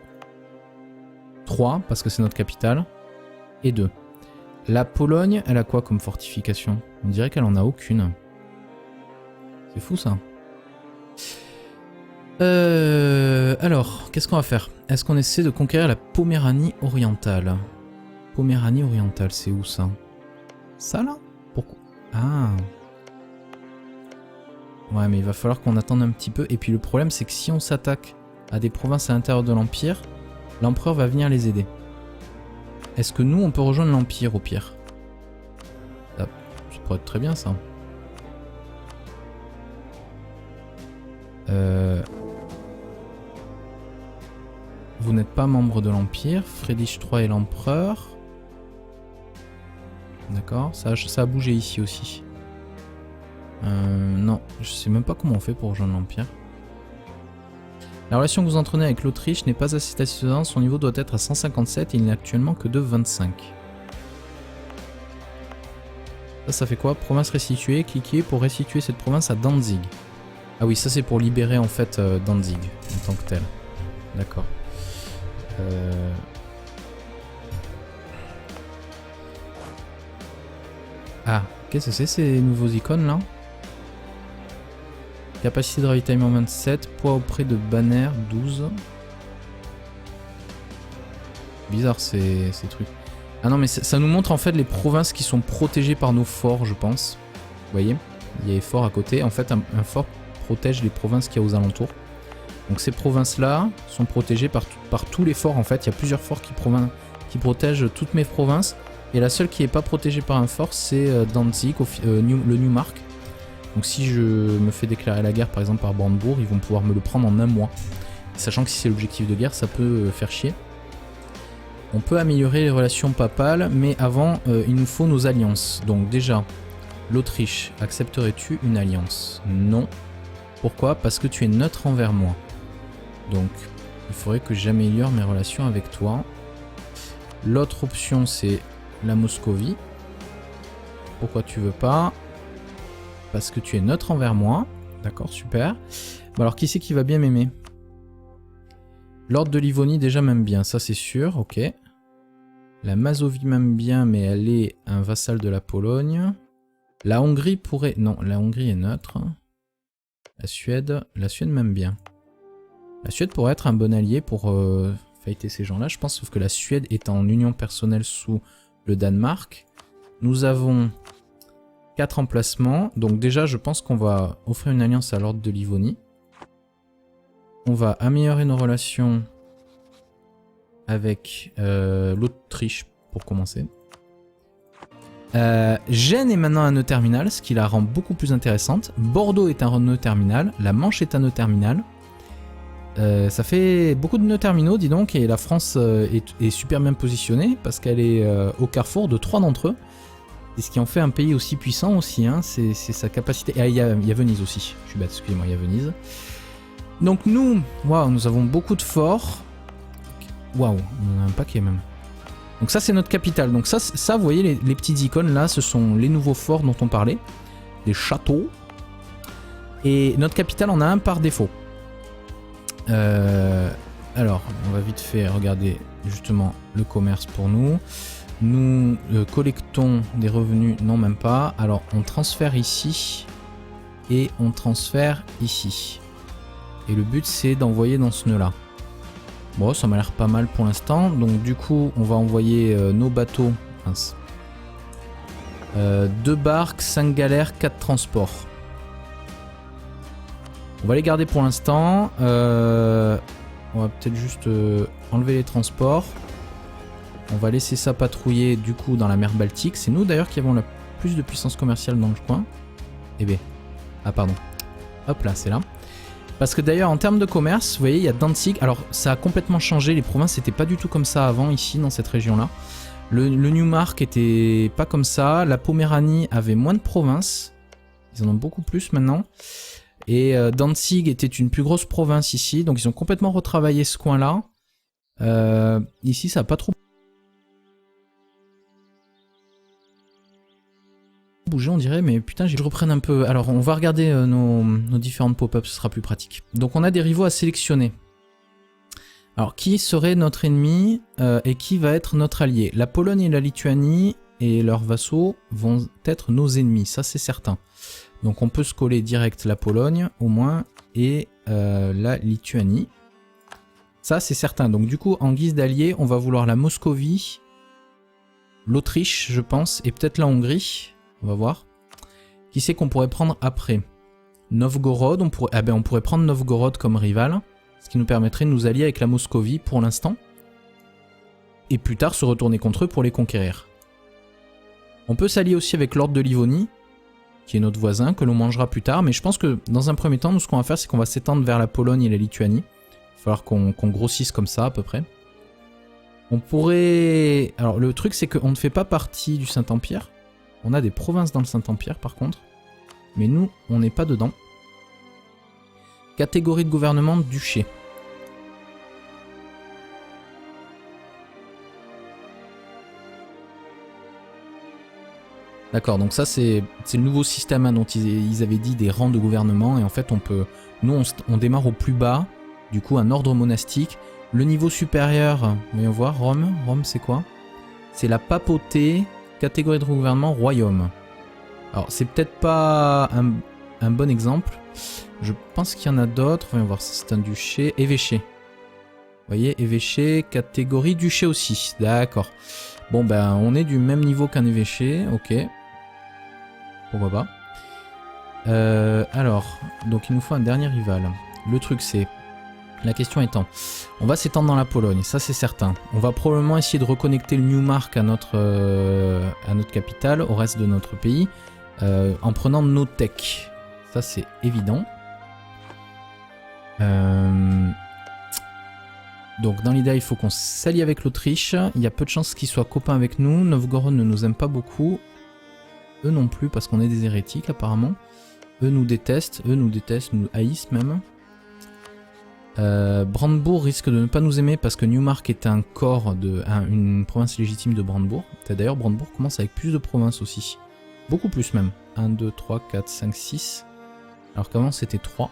3, parce que c'est notre capitale, et 2. La Pologne, elle a quoi comme fortification? On dirait qu'elle en a aucune. C'est fou ça. Alors, qu'est-ce qu'on va faire? Est-ce qu'on essaie de conquérir la Poméranie orientale? Poméranie orientale, c'est où ça? Ça là? Pourquoi? Ah. Ouais, mais il va falloir qu'on attende un petit peu. Et puis le problème, c'est que si on s'attaque à des provinces à l'intérieur de l'Empire, l'empereur va venir les aider. Est-ce que nous, on peut rejoindre l'Empire au pire? Ça pourrait être très bien ça. Vous n'êtes pas membre de l'Empire. Friedrich III est l'empereur. D'accord, ça a bougé ici aussi. Non, je sais même pas comment on fait pour rejoindre l'Empire. La relation que vous entretenez avec l'Autriche n'est pas assez satisfaisante, son niveau doit être à 157 et il n'est actuellement que de 25. Ça fait quoi? Province restituée, cliquez pour restituer cette province à Danzig. Ah oui, ça c'est pour libérer en fait Danzig en tant que tel. D'accord. Ah, qu'est-ce que c'est ces nouveaux icônes là? Capacité de ravitaillement 27, poids auprès de banner 12. Bizarre ces trucs. Ah non mais ça nous montre en fait les provinces qui sont protégées par nos forts je pense. Vous voyez? Il y a des forts à côté. En fait un fort protège les provinces qu'il y a aux alentours. Donc ces provinces là sont protégées par tous les forts en fait. Il y a plusieurs forts qui protègent toutes mes provinces. Et la seule qui n'est pas protégée par un fort c'est Danzig, le Neumark. Donc si je me fais déclarer la guerre par exemple par Brandebourg, ils vont pouvoir me le prendre en un mois. Sachant que si c'est l'objectif de guerre, ça peut faire chier. On peut améliorer les relations papales, mais avant, il nous faut nos alliances. Donc déjà, l'Autriche, accepterais-tu une alliance? Non. Pourquoi? Parce que tu es neutre envers moi. Donc, il faudrait que j'améliore mes relations avec toi. L'autre option, c'est la Moscovie. Pourquoi tu veux pas? Parce que tu es neutre envers moi. D'accord, super. Bon, alors, qui c'est qui va bien m'aimer? L'ordre de Livonie déjà m'aime bien, ça c'est sûr, ok. La Mazovie m'aime bien, mais elle est un vassal de la Pologne. La Hongrie pourrait... Non, la Hongrie est neutre. La Suède m'aime bien. La Suède pourrait être un bon allié pour fighter ces gens-là, je pense, sauf que la Suède est en union personnelle sous le Danemark. Nous avons 4 emplacements, donc déjà je pense qu'on va offrir une alliance à l'ordre de Livonie. On va améliorer nos relations avec l'Autriche pour commencer. Gênes est maintenant un nœud terminal, ce qui la rend beaucoup plus intéressante. Bordeaux est un nœud terminal, la Manche est un nœud terminal. Ça fait beaucoup de nœuds terminaux, dis donc, et la France est super bien positionnée parce qu'elle est au carrefour de 3 d'entre eux. Et ce qui en fait un pays aussi puissant aussi, hein, c'est sa capacité... Ah, il y a Venise aussi, je suis bête, excusez-moi, il y a Venise. Donc nous, waouh, nous avons beaucoup de forts. Waouh, on a un paquet même. Donc ça c'est notre capitale. Donc ça vous voyez les petites icônes là, ce sont les nouveaux forts dont on parlait. Des châteaux. Et notre capitale en a un par défaut. Alors, on va vite fait regarder justement le commerce pour nous. Nous collectons des revenus, non même pas. Alors on transfère ici et on transfère ici. Et le but c'est d'envoyer dans ce nœud là. Bon, ça m'a l'air pas mal pour l'instant. Donc du coup on va envoyer nos bateaux. 2 barques, 5 galères, 4 transports. On va les garder pour l'instant. On va peut-être juste enlever les transports. On va laisser ça patrouiller du coup dans la mer Baltique. C'est nous d'ailleurs qui avons la plus de puissance commerciale dans le coin. Eh bien. Ah pardon. Hop là, c'est là. Parce que d'ailleurs en termes de commerce, vous voyez, il y a Danzig. Alors ça a complètement changé. Les provinces n'étaient pas du tout comme ça avant ici dans cette région-là. Le Newmark était pas comme ça. La Poméranie avait moins de provinces. Ils en ont beaucoup plus maintenant. Et Danzig était une plus grosse province ici. Donc ils ont complètement retravaillé ce coin-là. Ici ça n'a pas trop bougé on dirait, mais putain je reprenne un peu. Alors on va regarder nos différentes pop-ups, ce sera plus pratique. Donc on a des rivaux à sélectionner. Alors qui serait notre ennemi et qui va être notre allié? La Pologne et la Lituanie et leurs vassaux vont être nos ennemis, ça c'est certain. Donc on peut se coller direct la Pologne au moins et la Lituanie. Ça c'est certain. Donc du coup en guise d'allié on va vouloir la Moscovie, l'Autriche je pense et peut-être la Hongrie. On va voir. Qui c'est qu'on pourrait prendre après? Novgorod, on pourrait prendre Novgorod comme rival. Ce qui nous permettrait de nous allier avec la Moscovie pour l'instant. Et plus tard se retourner contre eux pour les conquérir. On peut s'allier aussi avec l'Ordre de Livonie, qui est notre voisin, que l'on mangera plus tard. Mais je pense que dans un premier temps, nous ce qu'on va faire, c'est qu'on va s'étendre vers la Pologne et la Lituanie. Il va falloir qu'on grossisse comme ça à peu près. On pourrait... Alors le truc c'est qu'on ne fait pas partie du Saint-Empire. On a des provinces dans le Saint-Empire par contre. Mais nous, on n'est pas dedans. Catégorie de gouvernement, duché. D'accord, donc ça c'est le nouveau système hein, dont ils avaient dit des rangs de gouvernement. Et en fait on peut... Nous on démarre au plus bas. Du coup un ordre monastique. Le niveau supérieur, voyons voir, Rome. Rome c'est quoi? C'est la papauté, catégorie de gouvernement, royaume. Alors c'est peut-être pas un bon exemple. Je pense qu'il y en a d'autres. Voyons voir si c'est un duché. Évêché. Vous voyez, évêché, catégorie duché aussi. D'accord. Bon ben on est du même niveau qu'un évêché. Ok. Pourquoi pas. Alors, donc il nous faut un dernier rival. Le truc c'est... La question étant, on va s'étendre dans la Pologne, ça c'est certain. On va probablement essayer de reconnecter le Newmark à notre capitale, au reste de notre pays, en prenant nos techs. Ça c'est évident. Donc dans l'idée il faut qu'on s'allie avec l'Autriche. Il y a peu de chances qu'ils soient copains avec nous. Novgorod ne nous aime pas beaucoup. Eux non plus parce qu'on est des hérétiques apparemment. Eux nous détestent, nous haïssent même. Brandebourg risque de ne pas nous aimer parce que Newmark est un corps une province légitime de Brandebourg. D'ailleurs Brandebourg commence avec plus de provinces aussi. Beaucoup plus même. 1, 2, 3, 4, 5, 6. Alors qu'avant c'était 3.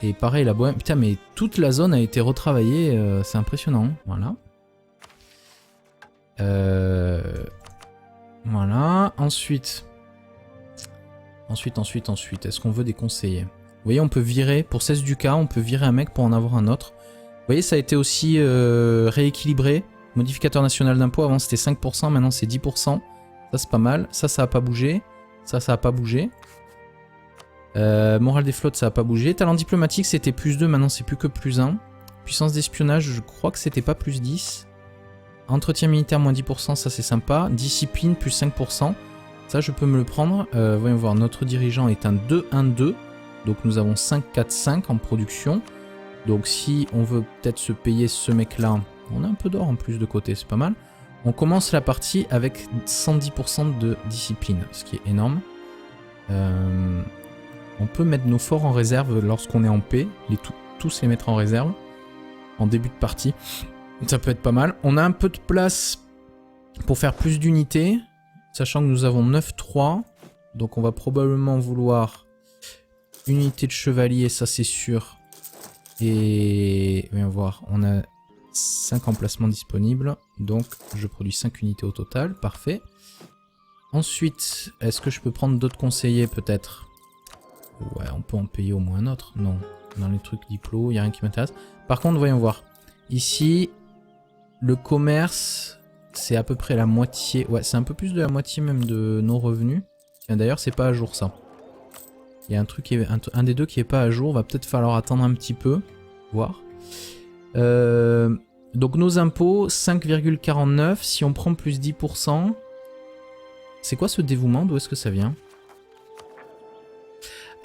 Et pareil la Bohème. Putain mais toute la zone a été retravaillée. C'est impressionnant. Voilà. Voilà. Ensuite. Est-ce qu'on veut des conseillers? Vous voyez, on peut virer, pour 16 ducats, on peut virer un mec pour en avoir un autre. Vous voyez, ça a été aussi rééquilibré. Modificateur national d'impôt, avant c'était 5%, maintenant c'est 10%. Ça c'est pas mal. Ça a pas bougé. Ça a pas bougé. Morale des flottes, ça a pas bougé. Talent diplomatique, c'était plus 2, maintenant c'est plus que plus 1. Puissance d'espionnage, je crois que c'était pas plus 10. Entretien militaire, moins 10%, ça c'est sympa. Discipline, plus 5%. Ça, je peux me le prendre. Voyons voir, notre dirigeant est un 2-1-2. Donc nous avons 5-4-5 en production. Donc si on veut peut-être se payer ce mec-là, on a un peu d'or en plus de côté, c'est pas mal. On commence la partie avec 110% de discipline, ce qui est énorme. On peut mettre nos forts en réserve lorsqu'on est en paix, tous les mettre en réserve, en début de partie. Ça peut être pas mal. On a un peu de place pour faire plus d'unités, sachant que nous avons 9-3. Donc on va probablement vouloir... Unité de chevalier, ça c'est sûr. Et voyons voir, on a 5 emplacements disponibles. Donc je produis 5 unités au total, parfait. Ensuite, est-ce que je peux prendre d'autres conseillers peut-être? Ouais, on peut en payer au moins un autre. Non, dans les trucs diplo, il n'y a rien qui m'intéresse. Par contre, voyons voir. Ici, le commerce, c'est à peu près la moitié. Ouais, c'est un peu plus de la moitié même de nos revenus. Tiens, d'ailleurs, c'est pas à jour ça. Il y a un truc, un des deux qui est pas à jour. Va peut-être falloir attendre un petit peu. Voir. Donc nos impôts, 5,49. Si on prend plus 10%... C'est quoi ce dévouement? D'où est-ce que ça vient?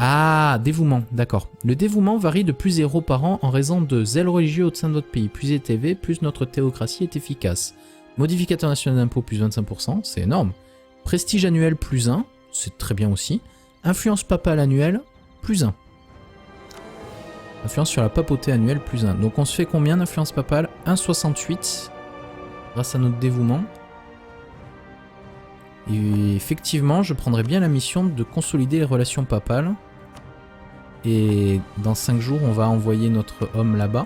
Ah, dévouement, d'accord. Le dévouement varie de plus 0 par an en raison de zèle religieux au sein de notre pays. Plus il est élevé, plus notre théocratie est efficace. Modificateur national d'impôt, plus 25%, c'est énorme. Prestige annuel, plus 1, c'est très bien aussi. Influence papale annuelle, plus 1. Influence sur la papauté annuelle, plus 1. Donc on se fait combien d'influence papale? 1,68 grâce à notre dévouement. Et effectivement, je prendrais bien la mission de consolider les relations papales. Et dans 5 jours, on va envoyer notre homme là-bas.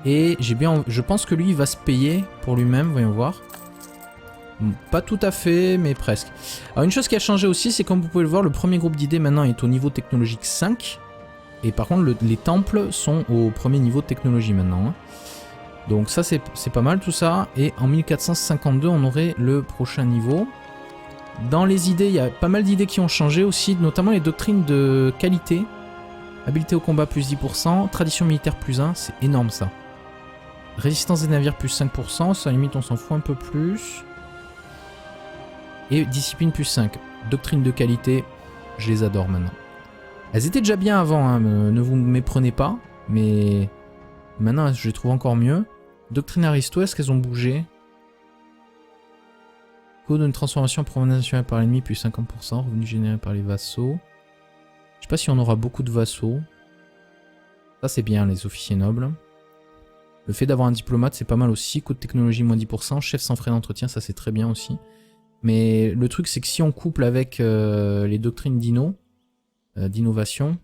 Et je pense que lui, il va se payer pour lui-même, voyons voir. Pas tout à fait, mais presque. Alors une chose qui a changé aussi, c'est comme vous pouvez le voir, le premier groupe d'idées maintenant est au niveau technologique 5. Et par contre, les temples sont au premier niveau de technologie maintenant. Hein. Donc ça, c'est pas mal tout ça. Et en 1452, on aurait le prochain niveau. Dans les idées, il y a pas mal d'idées qui ont changé aussi, notamment les doctrines de qualité. Habilité au combat plus 10%, tradition militaire plus 1, c'est énorme ça. Résistance des navires plus 5%, ça limite on s'en fout un peu plus. Et discipline plus 5. Doctrine de qualité, je les adore maintenant. Elles étaient déjà bien avant, hein, ne vous méprenez pas, mais maintenant je les trouve encore mieux. Doctrine Aristo, est-ce qu'elles ont bougé? Coût d'une transformation provenance nationale par l'ennemi plus 50%, revenu généré par les vassaux. Je sais pas si on aura beaucoup de vassaux. Ça c'est bien les officiers nobles. Le fait d'avoir un diplomate c'est pas mal aussi. Coût de technologie moins 10%. Chef sans frais d'entretien, ça c'est très bien aussi. Mais le truc c'est que si on couple avec les doctrines d'innovation,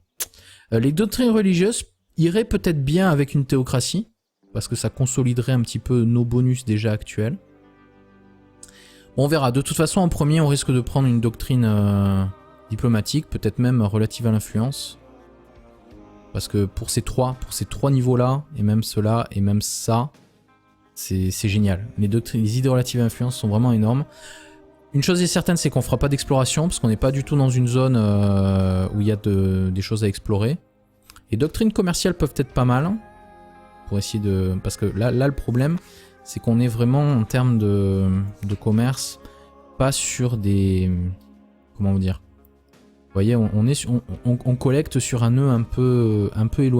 les doctrines religieuses iraient peut-être bien avec une théocratie. Parce que ça consoliderait un petit peu nos bonus déjà actuels. Bon, on verra. De toute façon en premier on risque de prendre une doctrine... diplomatique, peut-être même relative à l'influence. Parce que pour ces trois niveaux-là, et même ceux-là, et même ça, c'est génial. Les idées relatives à l'influence sont vraiment énormes. Une chose est certaine, c'est qu'on fera pas d'exploration, parce qu'on n'est pas du tout dans une zone où il y a des choses à explorer. Les doctrines commerciales peuvent être pas mal, pour essayer de... Parce que là le problème, c'est qu'on est vraiment, en termes de commerce, pas sur des... Comment vous dire? Vous voyez, on collecte sur un nœud un peu éloigné.